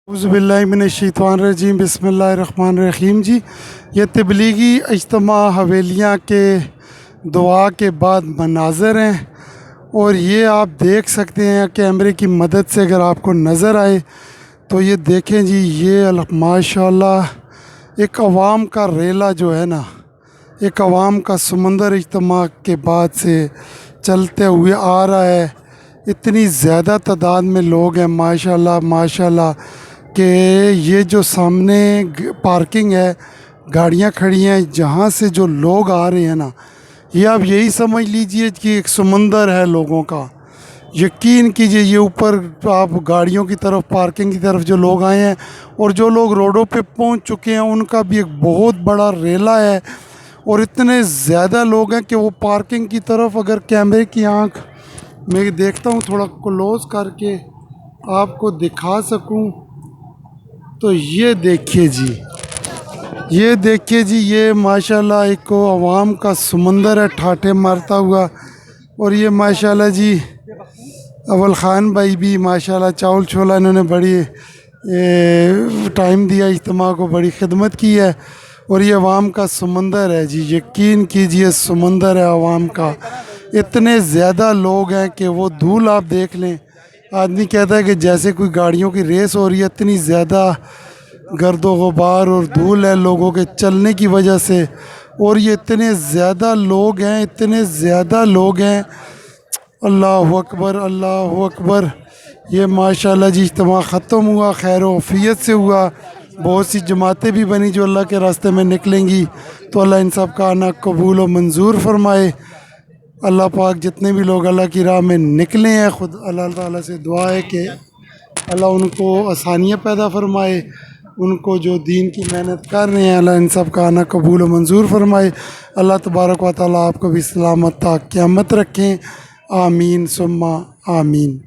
औज़ुबिल्लाहिमिनश्शैतानिर्रजीम बिस्मिल्लाहिर्रहमानिर्रहीम जी। ये तबलीगी इज्तिमा हवेलियाँ के दुआ के बाद मनाज़र हैं और ये आप देख सकते हैं कैमरे की मदद से। अगर आपको नज़र आए तो ये देखें जी, ये माशाल्लाह एक अवाम का रेला जो है ना, एक अवाम का समंदर इज्तिमा के बाद से चलते हुए आ रहा है। इतनी ज़्यादा तादाद में लोग हैं माशाल्लाह माशाल्लाह कि ये जो सामने पार्किंग है, गाड़ियाँ खड़ी हैं, जहाँ से जो लोग आ रहे हैं ना, ये आप यही समझ लीजिए कि एक समंदर है लोगों का। यकीन कीजिए, ये ऊपर आप गाड़ियों की तरफ, पार्किंग की तरफ जो लोग आए हैं और जो लोग रोडों पे पहुंच चुके हैं, उनका भी एक बहुत बड़ा रेला है। और इतने ज़्यादा लोग हैं कि वो पार्किंग की तरफ, अगर कैमरे की आंख मैं देखता हूँ थोड़ा क्लोज करके आपको दिखा सकूँ, तो ये देखिए जी, ये देखिए जी, ये माशाल्लाह एक अवाम का समंदर है ठाठे मारता हुआ। और ये माशाल्लाह जी अव्वल ख़ान भाई भी माशाल्लाह चावल छोला, इन्होंने बड़ी टाइम दिया इज्तिमा को, बड़ी खिदमत की है। और ये अवाम का समंदर है जी, यकीन कीजिए समंदर है अवाम का। इतने ज़्यादा लोग हैं कि वो धूल आप देख लें, आदमी कहता है कि जैसे कोई गाड़ियों की रेस हो रही है। इतनी ज़्यादा गर्दो गुबार और धूल है लोगों के चलने की वजह से। और ये इतने ज़्यादा लोग हैं, इतने ज़्यादा लोग हैं, अल्लाहु अकबर अल्लाहु अकबर। ये माशाल्लाह जी इज्तिमा ख़त्म हुआ, खैर वफ़ियत से हुआ। बहुत सी जमातें भी बनी जो अल्लाह के रास्ते में निकलेंगी, तो अल्लाह इन सब का आना कबूल और मंजूर फरमाए। अल्लाह पाक जितने भी लोग अल्लाह की राह में निकले हैं, ख़ुद अल्लाह ताला से दुआ है कि अल्लाह उनको आसानियाँ पैदा फरमाए। उनको जो दीन की मेहनत कर रहे हैं, अल्लाह इन सब का आना कबूल और मंजूर फरमाए। अल्लाह तबारक व तआला आपको भी सलामत ता क़यामत रखें। आमीन सुम्मा आमीन।